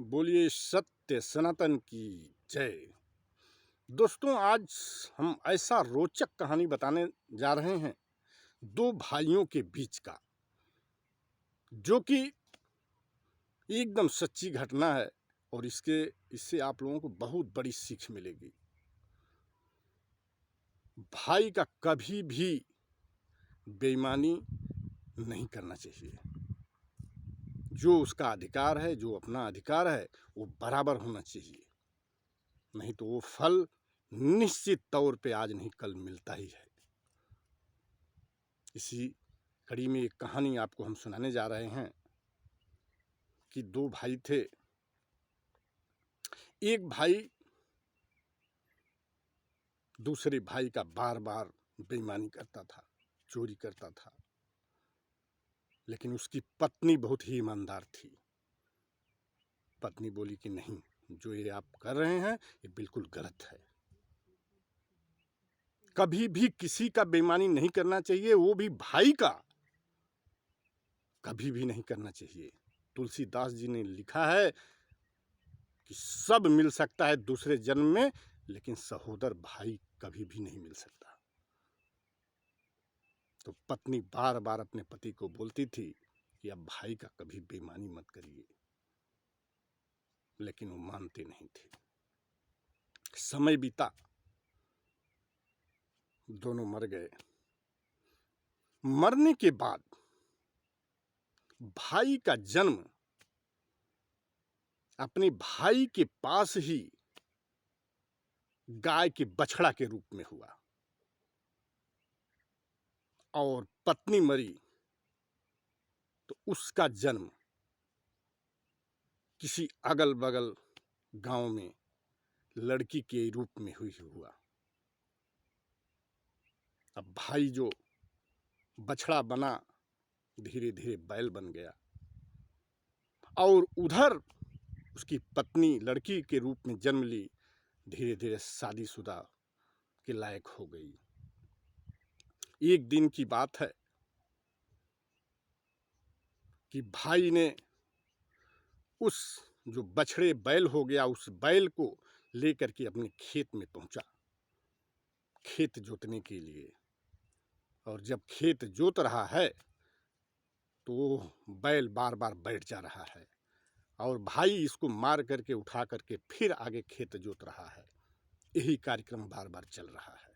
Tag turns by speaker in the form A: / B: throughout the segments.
A: बोलिए सत्य सनातन की जय। दोस्तों, आज हम ऐसा रोचक कहानी बताने जा रहे हैं दो भाइयों के बीच का, जो कि एकदम सच्ची घटना है और इससे आप लोगों को बहुत बड़ी सीख मिलेगी। भाई का कभी भी बेईमानी नहीं करना चाहिए। जो उसका अधिकार है, जो अपना अधिकार है, वो बराबर होना चाहिए। नहीं तो वो फल निश्चित तौर पे आज नहीं कल मिलता ही है। इसी कड़ी में एक कहानी आपको हम सुनाने जा रहे हैं कि दो भाई थे। एक भाई दूसरे भाई का बार बार बेईमानी करता था, चोरी करता था, लेकिन उसकी पत्नी बहुत ही ईमानदार थी। पत्नी बोली कि नहीं, जो ये आप कर रहे हैं ये बिल्कुल गलत है। कभी भी किसी का बेईमानी नहीं करना चाहिए, वो भी भाई का कभी भी नहीं करना चाहिए। तुलसीदास जी ने लिखा है कि सब मिल सकता है दूसरे जन्म में, लेकिन सहोदर भाई कभी भी नहीं मिल सकता। तो पत्नी बार बार अपने पति को बोलती थी कि अब भाई का कभी बेईमानी मत करिए, लेकिन वो मानते नहीं थे। समय बीता, दोनों मर गए। मरने के बाद भाई का जन्म अपने भाई के पास ही गाय के बछड़ा के रूप में हुआ, और पत्नी मरी तो उसका जन्म किसी अगल बगल गांव में लड़की के रूप में हुआ। अब भाई जो बछड़ा बना, धीरे धीरे बैल बन गया, और उधर उसकी पत्नी लड़की के रूप में जन्म ली, धीरे धीरे शादीशुदा के लायक हो गई। एक दिन की बात है कि भाई ने उस जो बछड़े बैल हो गया, उस बैल को लेकर के अपने खेत में पहुंचा, खेत जोतने के लिए। और जब खेत जोत रहा है तो बैल बार बार बैठ जा रहा है, और भाई इसको मार करके उठा करके फिर आगे खेत जोत रहा है। यही कार्यक्रम बार बार चल रहा है।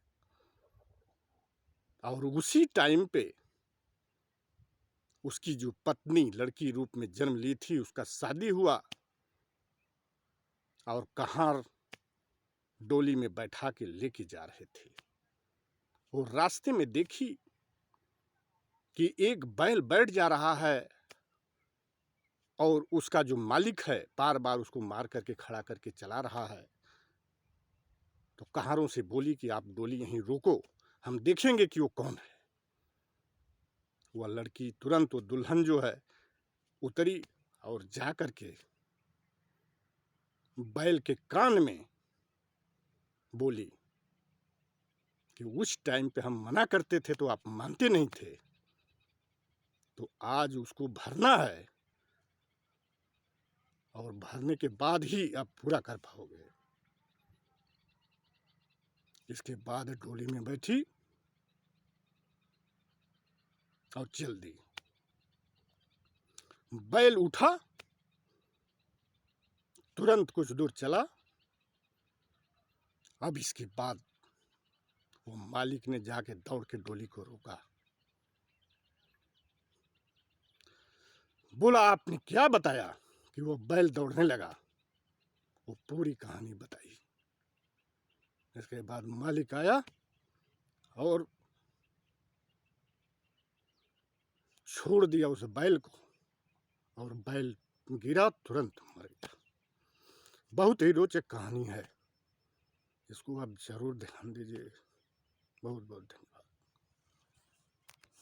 A: और उसी टाइम पे उसकी जो पत्नी लड़की रूप में जन्म ली थी, उसका शादी हुआ, और कहार डोली में बैठा के लेके जा रहे थे। वो रास्ते में देखी कि एक बैल बैठ जा रहा है, और उसका जो मालिक है बार बार उसको मार करके खड़ा करके चला रहा है। तो कहारों से बोली कि आप डोली यहीं रोको, हम देखेंगे कि वो कौन है। वह लड़की तुरंत, वो दुल्हन जो है, उतरी और जा करके बैल के कान में बोली कि उस टाइम पे हम मना करते थे तो आप मानते नहीं थे, तो आज उसको भरना है, और भरने के बाद ही आप पूरा कर पाओगे। इसके बाद डोली में बैठी और चल दी। बैल उठा, तुरंत कुछ दूर चला। अब इसके बाद वो मालिक ने जाके दौड़ के डोली को रोका। बोला, आपने क्या बताया कि वो बैल दौड़ने लगा? वो पूरी कहानी बताई। इसके बाद मालिक आया और छोड़ दिया उस बैल को, और बैल गिरा, तुरंत मर गया। बहुत ही रोचक कहानी है, इसको आप जरूर ध्यान दीजिए। बहुत बहुत धन्यवाद।